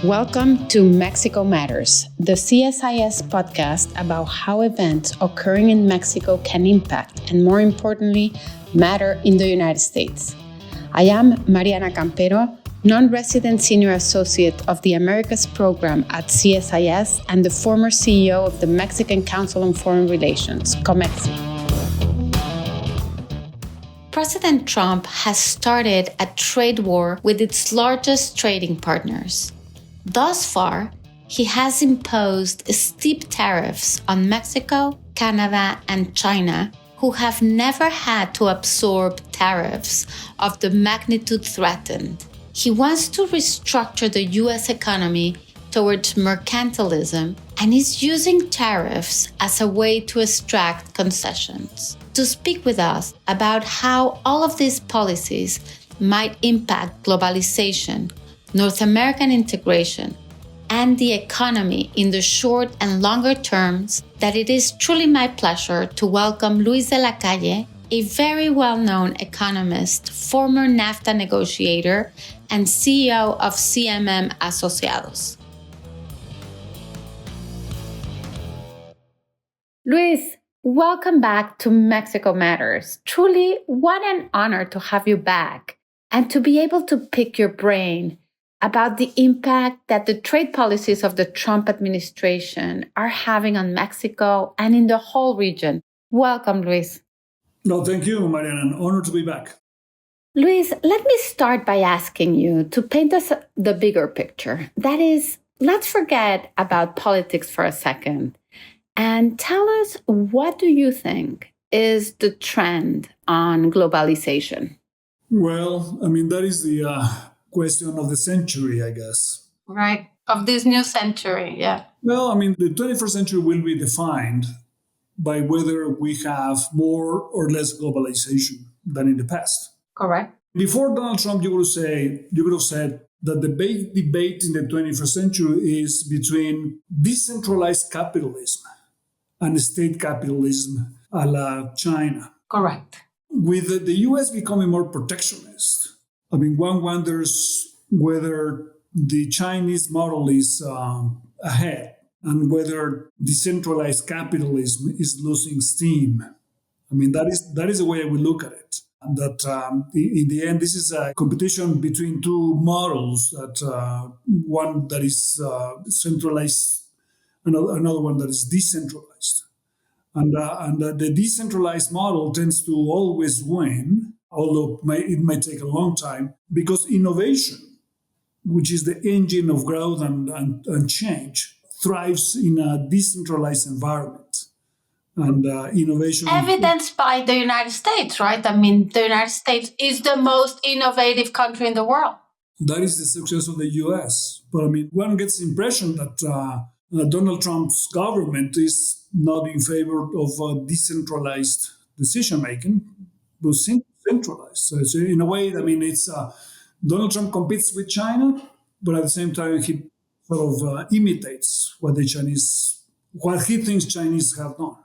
Welcome to Mexico Matters, the CSIS podcast about how events occurring in Mexico can impact and, more importantly, matter in the United States. I am Mariana Campero, non-resident senior associate of the Americas program at CSIS and the former CEO of the Mexican Council on Foreign Relations, COMEXI. President Trump has started a trade war with its largest trading partners. Thus far, he has imposed steep tariffs on Mexico, Canada, and China, who have never had to absorb tariffs of the magnitude threatened. He wants to restructure the U.S. economy towards mercantilism and is using tariffs as a way to extract concessions. To speak with us about how all of these policies might impact globalization, North American integration, and the economy in the short and longer terms, that it is truly my pleasure to welcome Luis de la Calle, a very well-known economist, former NAFTA negotiator, and CEO of CMM Asociados. Luis, welcome back to Mexico Matters. Truly, what an honor to have you back and to be able to pick your brain about the impact that the trade policies of the Trump administration are having on Mexico and in the whole region. Welcome, Luis. No, thank you, Mariana. An honor to be back. Luis, let me start by asking you to paint us the bigger picture. That is, let's forget about politics for a second and tell us, what do you think is the trend on globalization? Well, that is the question of the century, I guess. Right. Of this new century, yeah. Well, the 21st century will be defined by whether we have more or less globalization than in the past. Correct. Before Donald Trump, you would have said that the big debate in the 21st century is between decentralized capitalism and state capitalism a la China. Correct. With the U.S. becoming more protectionist, one wonders whether the Chinese model is ahead and whether decentralized capitalism is losing steam. That is the way I would look at it. That in the end, this is a competition between two models, that one that is centralized, another one that is decentralized. And the decentralized model tends to always win, although it might take a long time, because innovation, which is the engine of growth and change, thrives in a decentralized environment. And innovation... Evidenced by the United States, right? The United States is the most innovative country in the world. That is the success of the U.S. But one gets the impression that Donald Trump's government is not in favor of decentralized decision-making, but centralized. So in a way, it's Donald Trump competes with China, but at the same time, he sort of imitates what he thinks Chinese have done.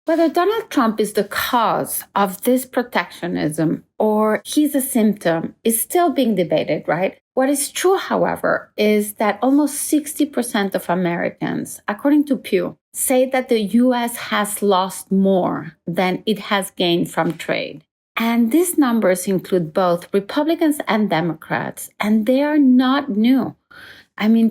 Whether Donald Trump is the cause of this protectionism or he's a symptom is still being debated, right? What is true, however, is that almost 60% of Americans, according to Pew, say that the U.S. has lost more than it has gained from trade. And these numbers include both Republicans and Democrats, and they are not new.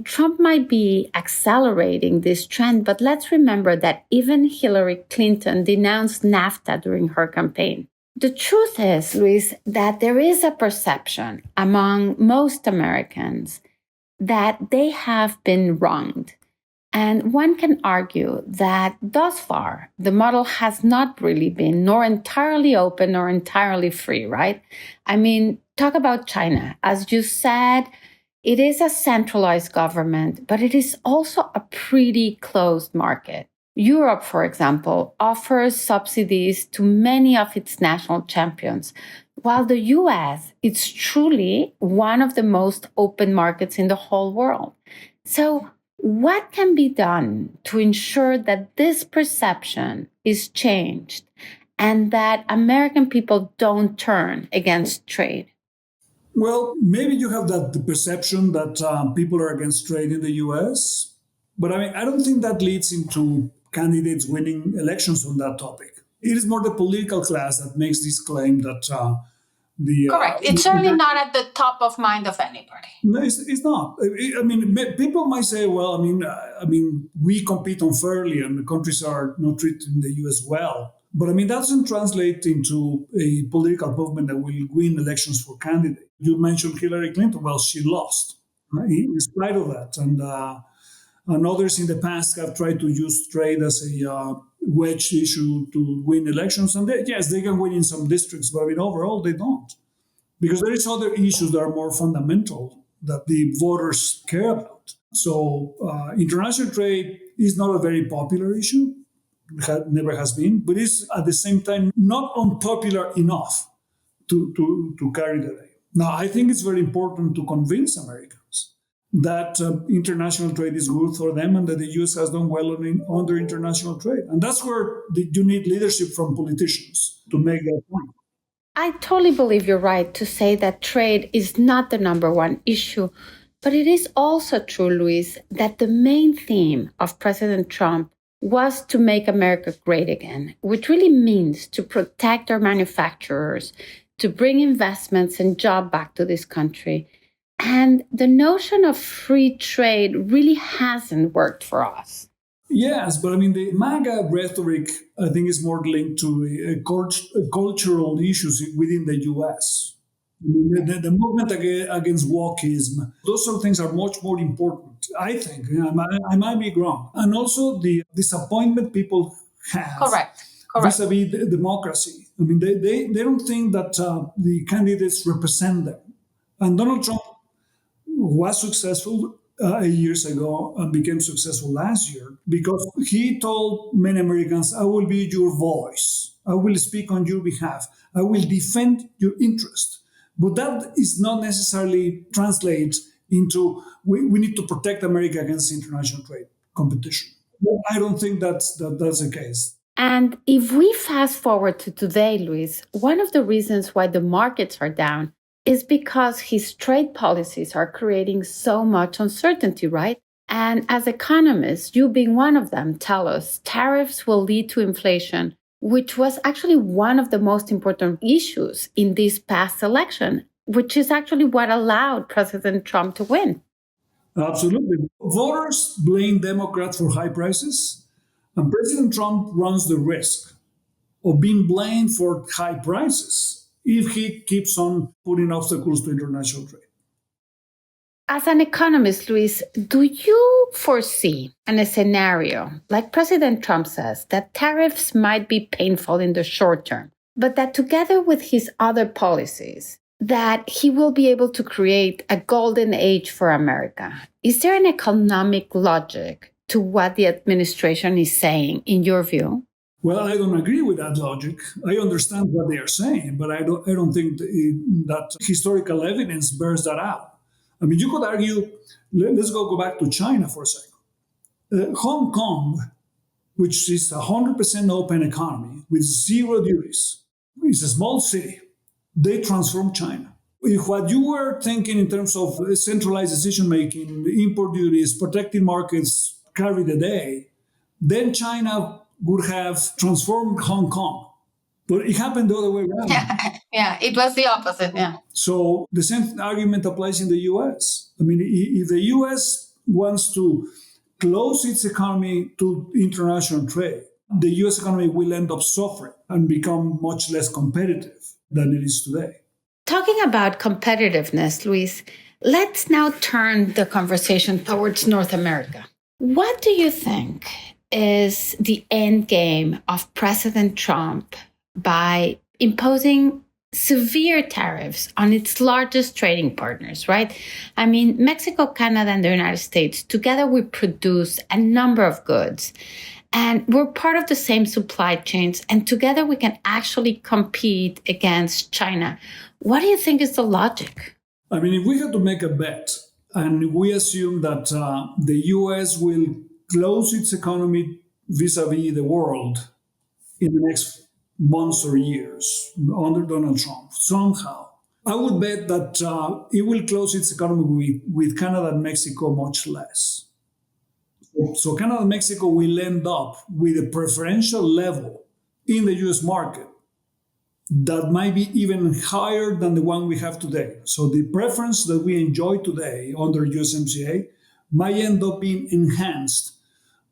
Trump might be accelerating this trend, but let's remember that even Hillary Clinton denounced NAFTA during her campaign. The truth is, Luis, that there is a perception among most Americans that they have been wronged. And one can argue that thus far, the model has not really been nor entirely open nor entirely free, right? Talk about China. As you said, it is a centralized government, but it is also a pretty closed market. Europe, for example, offers subsidies to many of its national champions, while the US is truly one of the most open markets in the whole world. So what can be done to ensure that this perception is changed and that American people don't turn against trade? Well, maybe you have that the perception that people are against trade in the US, but I mean, I don't think that leads into candidates winning elections on that topic. It is more the political class that makes this claim that the Correct. It's certainly not at the top of mind of anybody. no, it's not. I mean, people might say, "Well, I mean, we compete unfairly, and the countries are not treating the U.S. well." But I mean, that doesn't translate into a political movement that will win elections for candidates. You mentioned Hillary Clinton. Well, she lost, right, in spite of that, and others in the past have tried to use trade as a wedge issue to win elections. And yes, they can win in some districts, but I mean, overall, they don't because there is other issues that are more fundamental that the voters care about. So international trade is not a very popular issue, never has been, but it's at the same time not unpopular enough to carry the day. Now, I think it's very important to convince Americans that international trade is good for them and that the US has done well under international trade. And that's where you need leadership from politicians to make that point. I totally believe you're right to say that trade is not the number one issue. But it is also true, Luis, that the main theme of President Trump was to make America great again, which really means to protect our manufacturers, to bring investments and jobs back to this country. And the notion of free trade really hasn't worked for us. Yes, but I mean, the MAGA rhetoric, I think, is more linked to cultural issues within the US. The movement against wokeism, those sort of things are much more important, I think. I might be wrong. And also the disappointment people have Correct. vis-a-vis democracy. I mean, they don't think that the candidates represent them. And Donald Trump was successful 8 years ago and became successful last year because he told many Americans, I will be your voice. I will speak on your behalf. I will defend your interest. But that is not necessarily translate into we need to protect America against international trade competition. I don't think that's the case. And if we fast forward to today, Luis, one of the reasons why the markets are down is because his trade policies are creating so much uncertainty, right? And as economists, you being one of them, tell us tariffs will lead to inflation, which was actually one of the most important issues in this past election, which is actually what allowed President Trump to win. Absolutely. Voters blame Democrats for high prices, and President Trump runs the risk of being blamed for high prices if he keeps on putting obstacles to international trade. As an economist, Luis, do you foresee in a scenario, like President Trump says, that tariffs might be painful in the short term, but that together with his other policies, that he will be able to create a golden age for America? Is there an economic logic to what the administration is saying, in your view? Well, I don't agree with that logic. I understand what they are saying, but I don't think that historical evidence bears that out. I mean, you could argue, let's go back to China for a second. Hong Kong, which is a 100% open economy with zero duties, is a small city. They transformed China. If what you were thinking in terms of centralized decision making, import duties, protecting markets carry the day, then China would have transformed Hong Kong. But it happened the other way around. Yeah, it was the opposite. Yeah. So the same argument applies in the US. I mean, if the US wants to close its economy to international trade, the US economy will end up suffering and become much less competitive than it is today. Talking about competitiveness, Luis, let's now turn the conversation towards North America. What do you think is the end game of President Trump by imposing severe tariffs on its largest trading partners, right? I mean, Mexico, Canada, and the United States, together we produce a number of goods. And we're part of the same supply chains, and together we can actually compete against China. What do you think is the logic? I mean, if we had to make a bet, and we assume that the US will close its economy vis-a-vis the world in the next months or years under Donald Trump, somehow, I would bet that it will close its economy with Canada and Mexico much less. So Canada and Mexico will end up with a preferential level in the US market that might be even higher than the one we have today. So the preference that we enjoy today under USMCA might end up being enhanced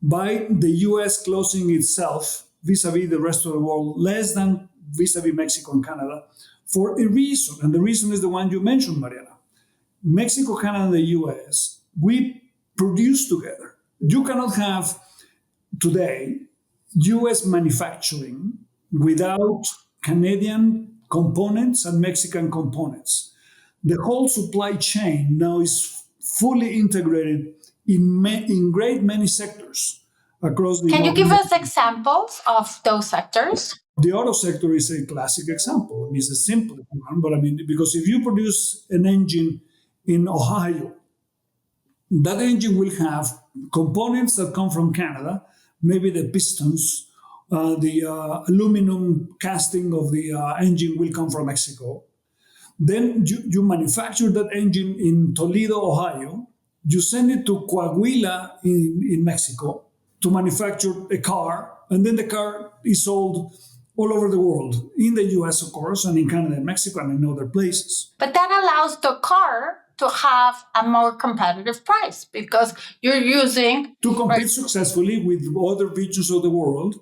by the US closing itself vis-a-vis the rest of the world less than vis-a-vis Mexico and Canada for a reason. And the reason is the one you mentioned, Mariana. Mexico, Canada, and the US, we produce together. You cannot have today US manufacturing without Canadian components and Mexican components. The whole supply chain now is fully integrated in great many sectors across the Can you give United us States. examples of those sectors? The auto sector is a classic example. I mean, it's a simple one, but I mean, because if you produce an engine in Ohio, that engine will have components that come from Canada, maybe the pistons, the aluminum casting of the engine will come from Mexico. Then you manufacture that engine in Toledo, Ohio. You send it to Coahuila in Mexico to manufacture a car, and then the car is sold all over the world, in the US, of course, and in Canada and Mexico and in other places. But that allows the car to have a more competitive price because you're using to compete successfully with other regions of the world,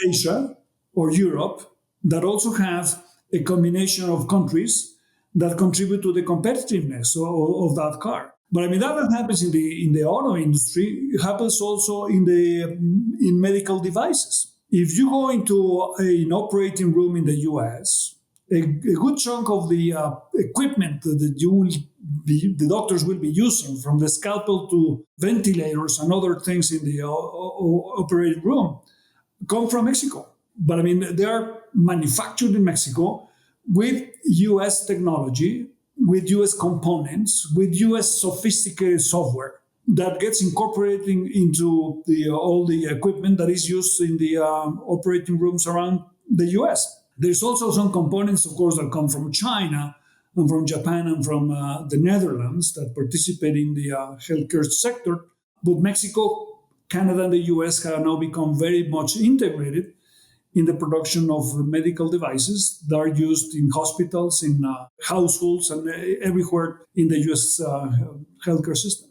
Asia or Europe, that also have a combination of countries that contribute to the competitiveness of that car. But I mean that happens in the auto industry. It happens also in medical devices. If you go into an operating room in the US, a good chunk of the equipment that the doctors will be using, from the scalpel to ventilators and other things in the operating room, come from Mexico. But I mean, they are manufactured in Mexico with US technology, with US components, with US sophisticated software that gets incorporated into all the equipment that is used in the operating rooms around the US. There's also some components, of course, that come from China and from Japan and from the Netherlands that participate in the healthcare sector. But Mexico, Canada, and the US have now become very much integrated in the production of medical devices that are used in hospitals, in households, and everywhere in the US healthcare system.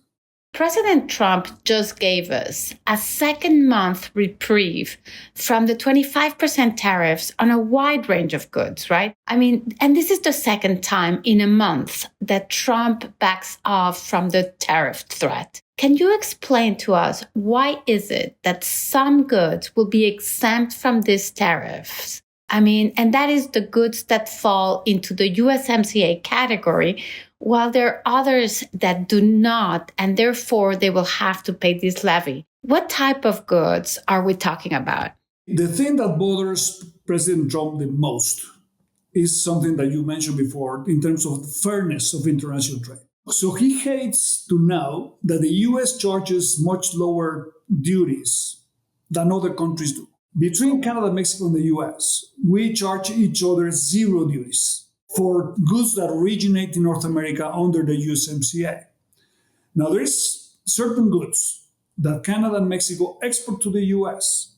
President Trump just gave us a second-month reprieve from the 25% tariffs on a wide range of goods, right? I mean, and this is the second time in a month that Trump backs off from the tariff threat. Can you explain to us why is it that some goods will be exempt from these tariffs? I mean, and that is the goods that fall into the USMCA category, while there are others that do not, and therefore they will have to pay this levy. What type of goods are we talking about? The thing that bothers President Trump the most is something that you mentioned before in terms of the fairness of international trade. So he hates to know that the US charges much lower duties than other countries do. Between Canada, Mexico, and the US, we charge each other zero duties for goods that originate in North America under the USMCA. Now, there's certain goods that Canada and Mexico export to the US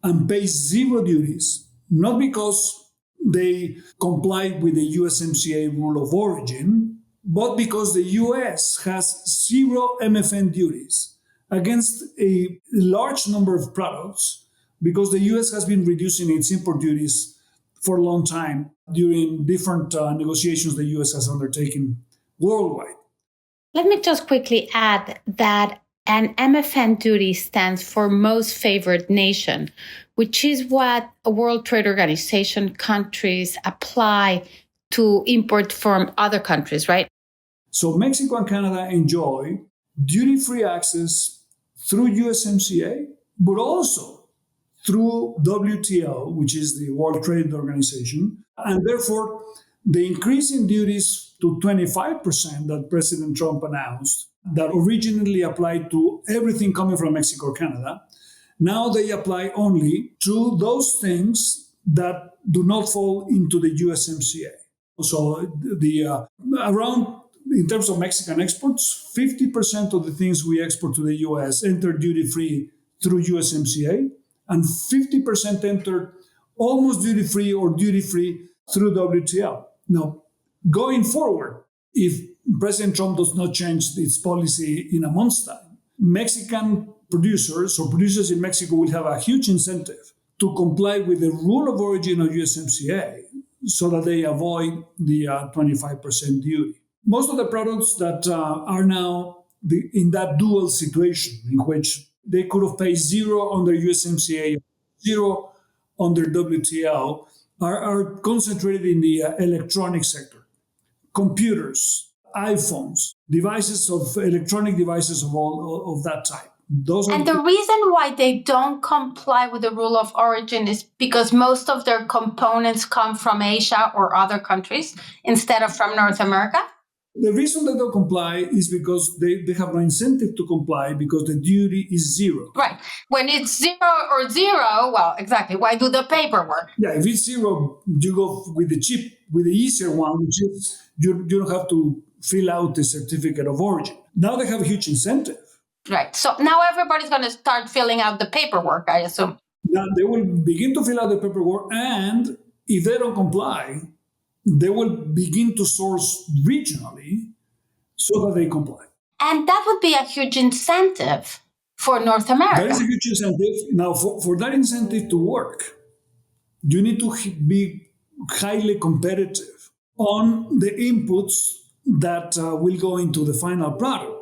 and pay zero duties, not because they comply with the USMCA rule of origin, but because the US has zero MFN duties against a large number of products, because the US has been reducing its import duties for a long time during different negotiations the US has undertaken worldwide. Let me just quickly add that an MFN duty stands for most favored nation, which is what a World Trade Organization countries apply to import from other countries, right? So Mexico and Canada enjoy duty-free access through USMCA, but also through WTO, which is the World Trade Organization. And therefore, the increase in duties to 25% that President Trump announced, that originally applied to everything coming from Mexico or Canada, now they apply only to those things that do not fall into the USMCA. So the around in terms of Mexican exports, 50% of the things we export to the US enter duty free through USMCA, and 50% enter almost duty free or duty free through WTO. Now, going forward, if President Trump does not change its policy in a month's time, Mexican producers or producers in Mexico will have a huge incentive to comply with the rule of origin of USMCA so that they avoid the 25% duty. Most of the products that are now in that dual situation, in which they could have paid zero under USMCA, zero under WTO, are concentrated in the electronic sector. Computers, iPhones, devices of electronic devices of all of that type. Those and the reason why they don't comply with the rule of origin is because most of their components come from Asia or other countries instead of from North America? The reason they don't comply is because they have no incentive to comply because the duty is zero. Right. When it's zero, well, exactly. Why do the paperwork? Yeah, if it's zero, you go with the cheap, with the easier one, which is you don't have to fill out the certificate of origin. Now they have a huge incentive. Right. So now everybody's going to start filling out the paperwork, I assume. Now they will begin to fill out the paperwork, and if they don't comply, they will begin to source regionally so that they comply. And that would be a huge incentive for North America. That is a huge incentive. Now, for that incentive to work, you need to be highly competitive on the inputs that will go into the final product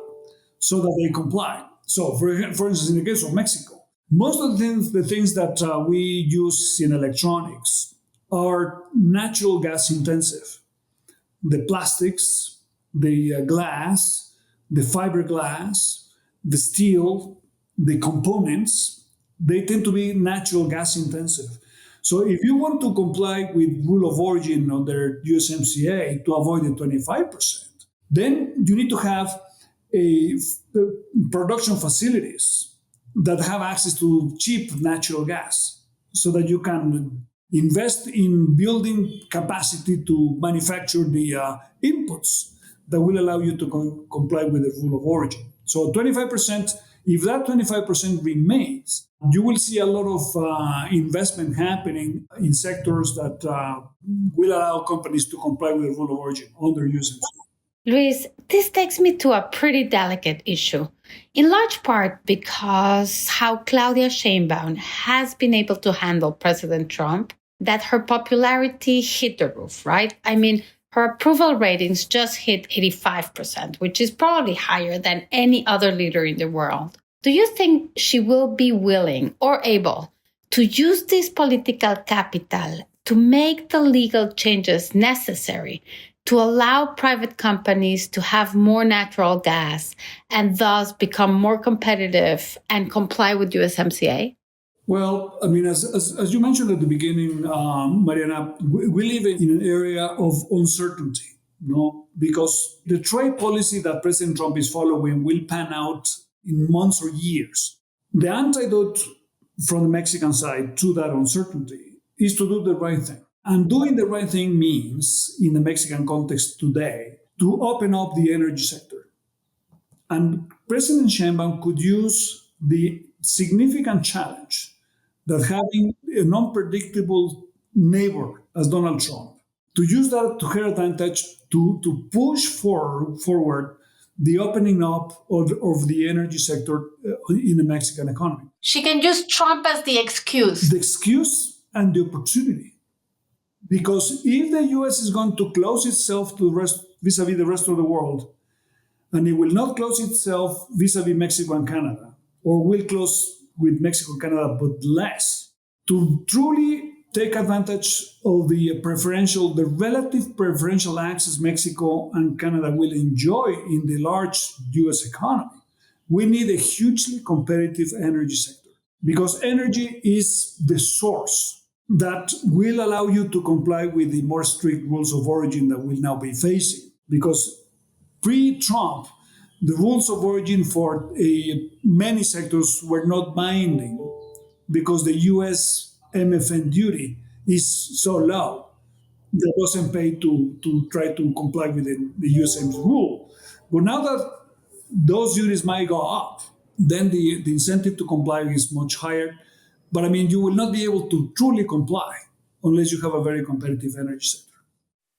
so that they comply. So, for instance, in the case of Mexico, most of the things that we use in electronics are natural gas intensive. The plastics, the glass, the fiberglass, the steel, the components, they tend to be natural gas intensive. So if you want to comply with rule of origin under USMCA to avoid the 25%, then you need to have production facilities that have access to cheap natural gas so that you can invest in building capacity to manufacture the inputs that will allow you to comply with the rule of origin. So 25%, if that 25% remains, you will see a lot of investment happening in sectors that will allow companies to comply with the rule of origin under USMCA. Luis, this takes me to a pretty delicate issue, in large part because how Claudia Sheinbaum has been able to handle President Trump, that her popularity hit the roof, right? I mean, her approval ratings just hit 85%, which is probably higher than any other leader in the world. Do you think she will be willing or able to use this political capital to make the legal changes necessary to allow private companies to have more natural gas and thus become more competitive and comply with USMCA? Well, I mean, as you mentioned at the beginning, Mariana, we live in an area of uncertainty, because the trade policy that President Trump is following will pan out in months or years. The antidote from the Mexican side to that uncertainty is to do the right thing. And doing the right thing means, in the Mexican context today, to open up the energy sector. And President Sheinbaum could use the significant challenge that having a non-predictable neighbor as Donald Trump, to use that to her advantage to push forward the opening up of the energy sector in the Mexican economy. She can use Trump as the excuse. The excuse and the opportunity. Because if the US is going to close itself to vis-a-vis the rest of the world, and it will not close itself vis-a-vis Mexico and Canada, or will close with Mexico and Canada, but less, to truly take advantage of the relative preferential access Mexico and Canada will enjoy in the large US economy, we need a hugely competitive energy sector. Because energy is the source that will allow you to comply with the more strict rules of origin that we'll now be facing. Because pre-Trump, the rules of origin for many sectors were not binding because the US MFN duty is so low that doesn't pay to try to comply with the USM's rule. But now that those duties might go up, then the incentive to comply is much higher. But I mean, you will not be able to truly comply unless you have a very competitive energy sector.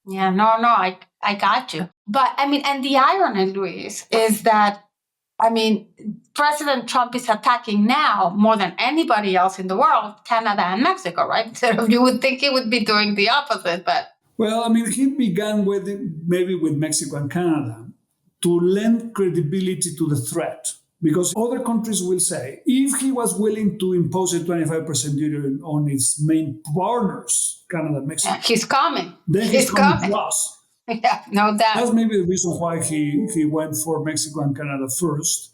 Yeah, no, I got you. But I mean, and the irony, Luis, is that, I mean, President Trump is attacking now more than anybody else in the world, Canada and Mexico, right? So you would think he would be doing the opposite, but. Well, I mean, he began with maybe with Mexico and Canada to lend credibility to the threat. Because other countries will say, if he was willing to impose a 25% duty on its main partners, Canada and Mexico, he's coming. Then he's coming to us. Yeah, no doubt. That's maybe the reason why he went for Mexico and Canada first.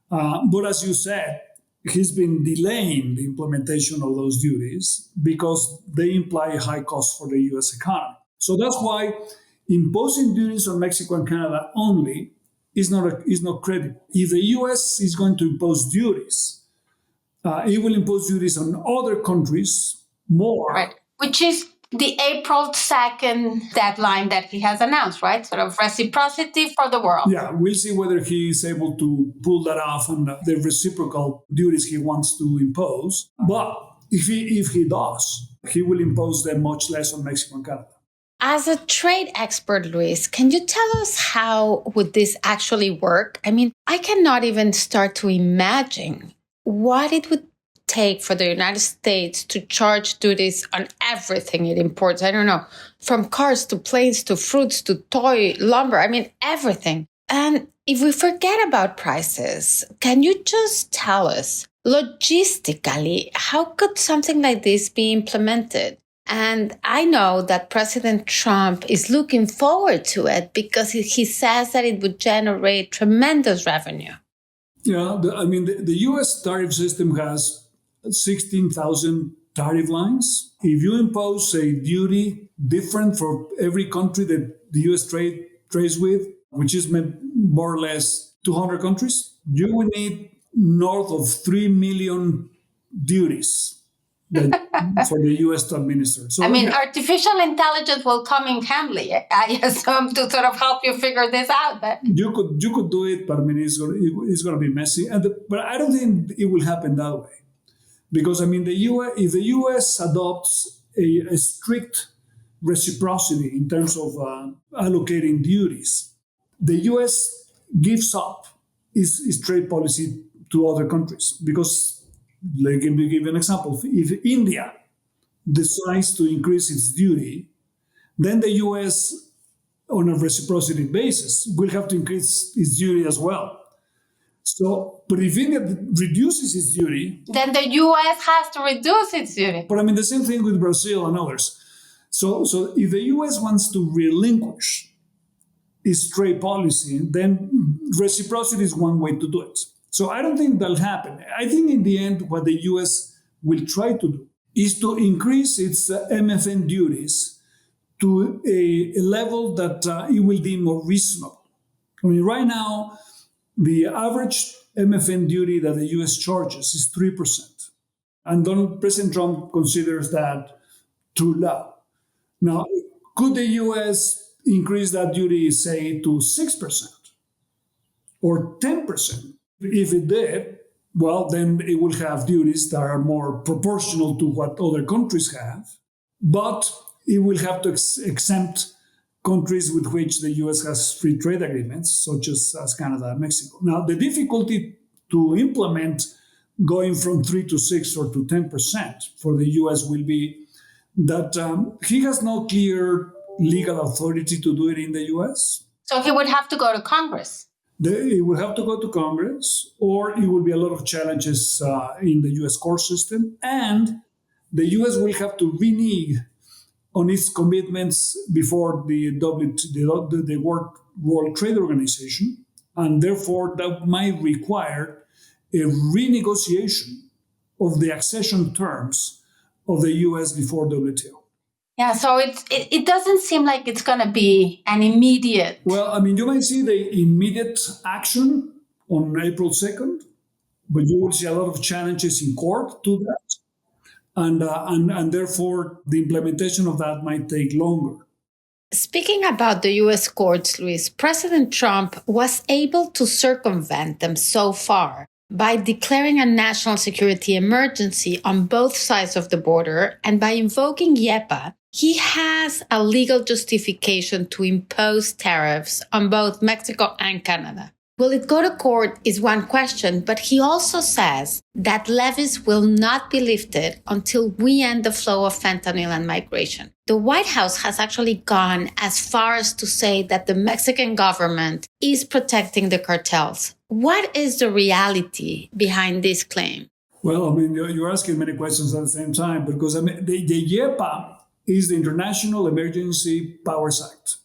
But as you said, he's been delaying the implementation of those duties because they imply high costs for the US economy. So that's why imposing duties on Mexico and Canada only is not credible. If the US is going to impose duties, it will impose duties on other countries more. Right. Which is the April 2nd deadline that he has announced, right? Sort of reciprocity for the world. Yeah, we'll see whether he is able to pull that off on the reciprocal duties he wants to impose. But if he does, he will impose them much less on Mexico and Canada. As a trade expert, Luis, can you tell us how would this actually work? I mean, I cannot even start to imagine what it would take for the United States to charge duties on everything it imports. I don't know, from cars to planes to fruits to toy, lumber, I mean, everything. And if we forget about prices, can you just tell us, logistically, how could something like this be implemented? And I know that President Trump is looking forward to it because he says that it would generate tremendous revenue. Yeah, the U.S. tariff system has 16,000 tariff lines. If you impose a duty different for every country that the U.S. trades with, which is more or less 200 countries, you will need north of 3 million duties for the U.S. to administer. So, artificial intelligence will come in handy, I assume, to sort of help you figure this out. But you could do it, but it's going to be messy. But I don't think it will happen that way, because if the U.S. adopts a strict reciprocity in terms of allocating duties, the U.S. gives up its trade policy to other countries because. Let me give you an example. If India decides to increase its duty, then the U.S., on a reciprocity basis, will have to increase its duty as well. So, but if India reduces its duty, then the U.S. has to reduce its duty. But the same thing with Brazil and others. So if the U.S. wants to relinquish its trade policy, then reciprocity is one way to do it. So I don't think that'll happen. I think in the end, what the U.S. will try to do is to increase its MFN duties to a level that it will deem more reasonable. Right now, the average MFN duty that the U.S. charges is 3%. And President Trump considers that too low. Now, could the U.S. increase that duty, say, to 6% or 10%? If it did, well, then it will have duties that are more proportional to what other countries have, but it will have to exempt countries with which the U.S. has free trade agreements, such as Canada and Mexico. Now, the difficulty to implement going from 3 to 6 or to 10% for the U.S. will be that he has no clear legal authority to do it in the U.S. So he would have to go to Congress. It will have to go to Congress, or it will be a lot of challenges in the U.S. court system. And the U.S. will have to renege on its commitments before the World Trade Organization. And therefore, that might require a renegotiation of the accession terms of the U.S. before WTO. Yeah, so it doesn't seem like it's going to be an immediate. Well, you might see the immediate action on April 2nd, but you will see a lot of challenges in court to that. And therefore the implementation of that might take longer. Speaking about the US courts, Luis, President Trump was able to circumvent them so far by declaring a national security emergency on both sides of the border, and by invoking YEPA, he has a legal justification to impose tariffs on both Mexico and Canada. Will it go to court is one question, but he also says that levies will not be lifted until we end the flow of fentanyl and migration. The White House has actually gone as far as to say that the Mexican government is protecting the cartels. What is the reality behind this claim? Well, I mean, you're asking many questions at the same time, because I mean, the YEPA is the International Emergency Powers Act,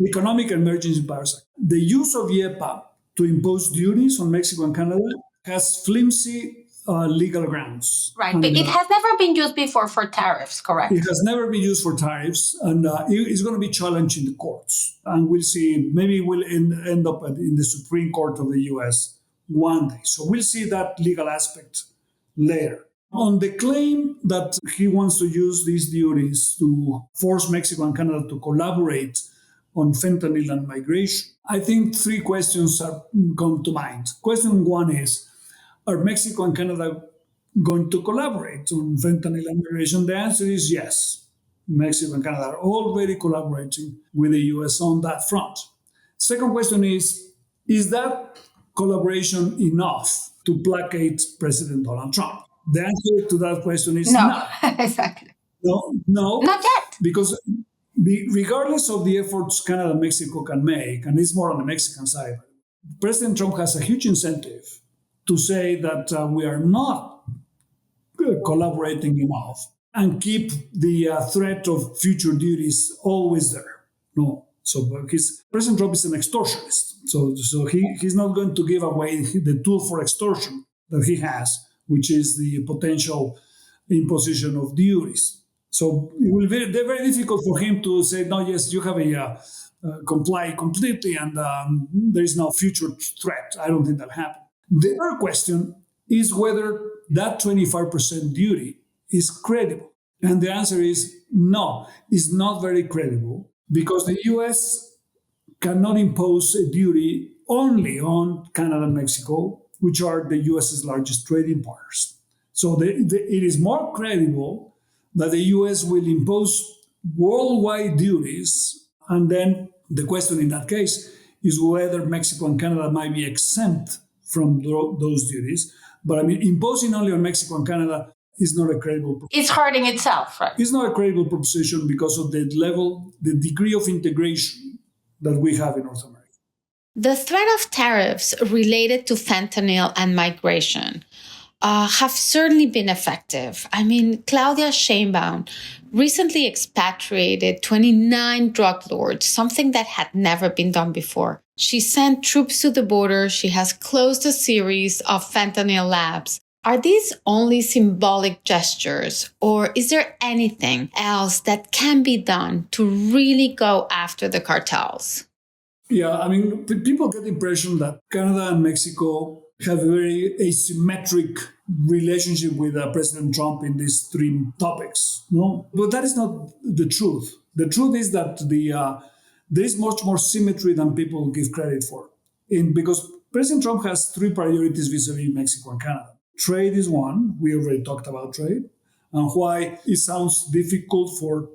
Economic Emergency Powers Act. The use of YEPA to impose duties on Mexico and Canada has flimsy legal grounds. Right, but it has never been used before for tariffs, correct? It has never been used for tariffs, and it's going to be challenged in the courts. And we'll see, maybe we'll end up in the Supreme Court of the US one day. So we'll see that legal aspect later. On the claim that he wants to use these duties to force Mexico and Canada to collaborate on fentanyl and migration, I think three questions come to mind. Question one is, are Mexico and Canada going to collaborate on fentanyl and migration? The answer is yes. Mexico and Canada are already collaborating with the US on that front. Second question is that collaboration enough to placate President Donald Trump? The answer to that question is no. Exactly. No, Not yet. because regardless of the efforts Canada and Mexico can make, and it's more on the Mexican side, President Trump has a huge incentive to say that we are not collaborating enough and keep the threat of future duties always there. No. So President Trump is an extortionist. So he's not going to give away the tool for extortion that he has, which is the potential imposition of duties. So it will be very difficult for him to say, no, yes, you have a comply completely, and there is no future threat. I don't think that'll happen. The other question is whether that 25% duty is credible. And the answer is no, it's not very credible, because the US cannot impose a duty only on Canada and Mexico, which are the US's largest trading partners. So it is more credible that the US will impose worldwide duties, and then the question in that case is whether Mexico and Canada might be exempt from those duties. But I mean, imposing only on Mexico and Canada is not a credible proposition. It's hurting itself, right? It's not a credible proposition because of the degree of integration that we have in North America. The threat of tariffs related to fentanyl and migration have certainly been effective. I mean, Claudia Sheinbaum recently expatriated 29 drug lords, something that had never been done before. She sent troops to the border. She has closed a series of fentanyl labs. Are these only symbolic gestures, or is there anything else that can be done to really go after the cartels? Yeah, I mean, people get the impression that Canada and Mexico have a very asymmetric relationship with President Trump in these three topics. No, but that is not the truth. The truth is that there is much more symmetry than people give credit for. Because President Trump has three priorities vis-a-vis Mexico and Canada. Trade is one. We already talked about trade and why it sounds difficult for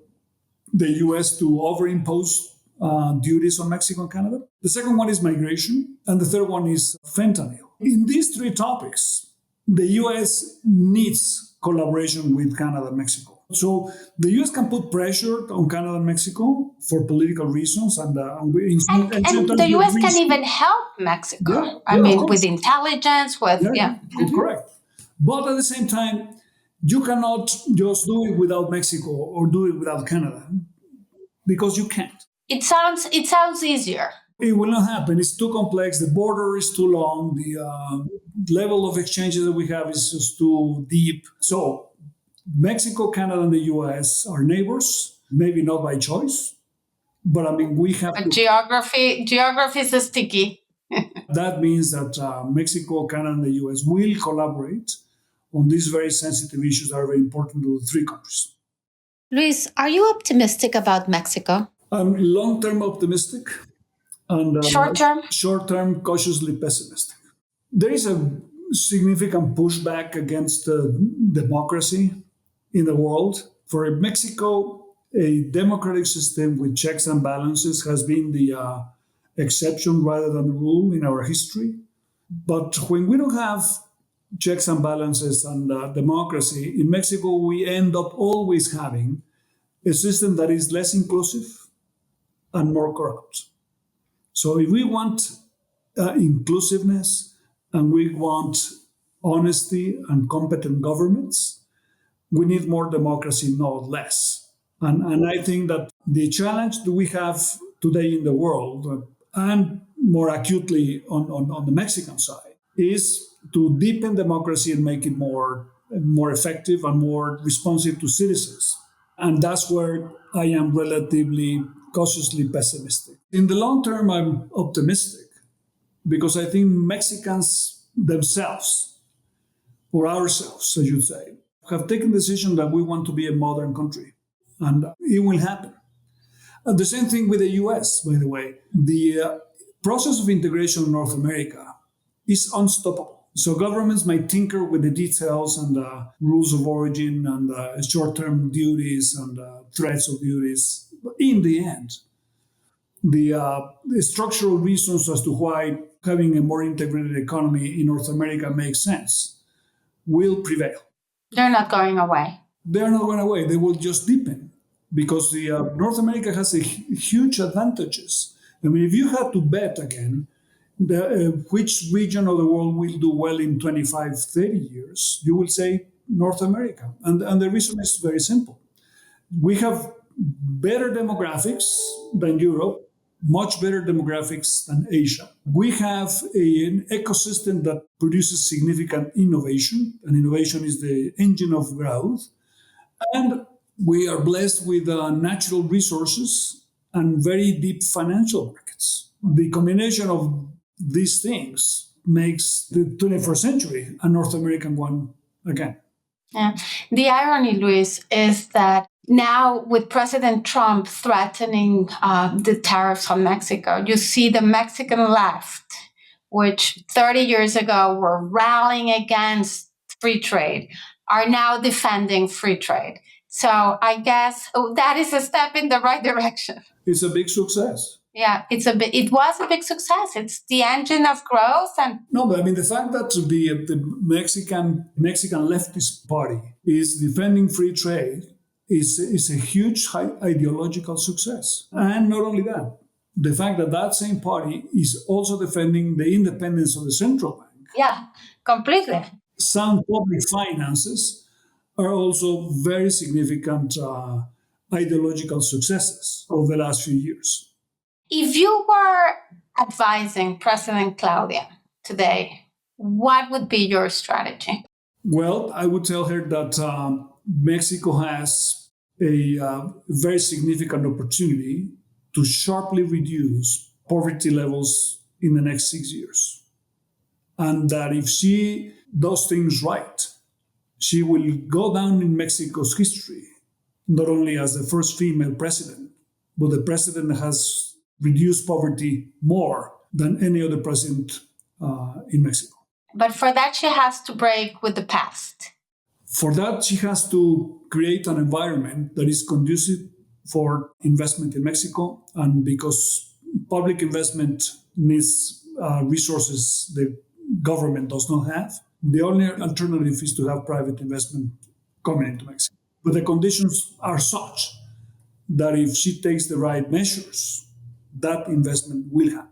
the US to overimpose duties on Mexico and Canada. The second one is migration, and the third one is fentanyl. In these three topics, the US needs collaboration with Canada and Mexico. So the US can put pressure on Canada and Mexico for political reasons, and the US can even help Mexico. With intelligence, correct. But at the same time, you cannot just do it without Mexico or do it without Canada, because you can't. It sounds easier. It will not happen. It's too complex. The border is too long. The level of exchanges that we have is just too deep. So Mexico, Canada, and the US are neighbors, maybe not by choice, but I mean, we have geography is sticky. That means that Mexico, Canada, and the US will collaborate on these very sensitive issues that are very important to the three countries. Luis, are you optimistic about Mexico? I'm long-term optimistic and Short-term? Short-term cautiously pessimistic. There is a significant pushback against democracy in the world. For Mexico, a democratic system with checks and balances has been the exception rather than the rule in our history. But when we don't have checks and balances and democracy, in Mexico, we end up always having a system that is less inclusive and more corrupt. So if we want inclusiveness and we want honesty and competent governments, we need more democracy, not less. And I think that the challenge that we have today in the world, and more acutely on the Mexican side, is to deepen democracy and make it more effective and more responsive to citizens. And that's where I am relatively cautiously pessimistic. In the long term, I'm optimistic because I think Mexicans themselves, or ourselves, I should say, have taken the decision that we want to be a modern country. And it will happen. And the same thing with the US, by the way. The process of integration in North America is unstoppable. So governments might tinker with the details and rules of origin and short-term duties and threats of duties. But in the end, the structural reasons as to why having a more integrated economy in North America makes sense will prevail. They're not going away. They're not going away. They will just deepen because the North America has huge advantages. I mean, if you had to bet again, which region of the world will do well in 25, 30 years, you will say North America. And the reason is very simple. We have better demographics than Europe, much better demographics than Asia. We have an ecosystem that produces significant innovation, and innovation is the engine of growth. And we are blessed with natural resources and very deep financial markets. The combination of these things makes the 21st century a North American one again. Yeah. The irony, Luis, is that now with President Trump threatening the tariffs on Mexico, you see the Mexican left, which 30 years ago were rallying against free trade, are now defending free trade. So I guess that is a step in the right direction. It's a big success. Yeah, it was a big success. It's the engine of growth. And no, but I mean the fact that the Mexican leftist party is defending free trade is a huge ideological success. And not only that, the fact that that same party is also defending the independence of the central bank. Yeah, completely. Sound public finances are also very significant ideological successes over the last few years. If you were advising President Claudia today, what would be your strategy? Well, I would tell her that Mexico has a very significant opportunity to sharply reduce poverty levels in the next 6 years. And that if she does things right, she will go down in Mexico's history, not only as the first female president, but the president that has reduced poverty more than any other president in Mexico. But for that, she has to break with the past. For that, she has to create an environment that is conducive for investment in Mexico. And because public investment needs resources the government does not have, the only alternative is to have private investment coming into Mexico. But the conditions are such that if she takes the right measures, that investment will happen.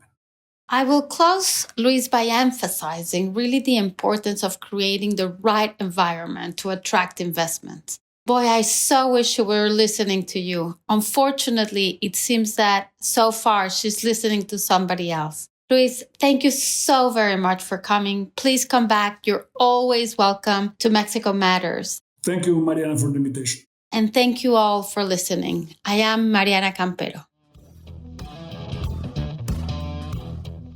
I will close, Luis, by emphasizing really the importance of creating the right environment to attract investment. Boy, I so wish she were listening to you. Unfortunately, it seems that so far she's listening to somebody else. Luis, thank you so very much for coming. Please come back. You're always welcome to Mexico Matters. Thank you, Mariana, for the invitation. And thank you all for listening. I am Mariana Campero.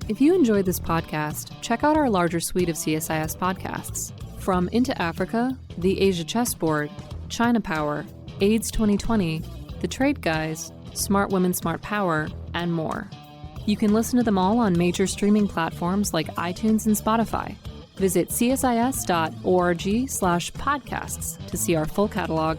If you enjoyed this podcast, check out our larger suite of CSIS podcasts. From Into Africa, The Asia Chessboard, China Power, AIDS 2020, The Trade Guys, Smart Women, Smart Power, and more. You can listen to them all on major streaming platforms like iTunes and Spotify. Visit csis.org/podcasts to see our full catalog.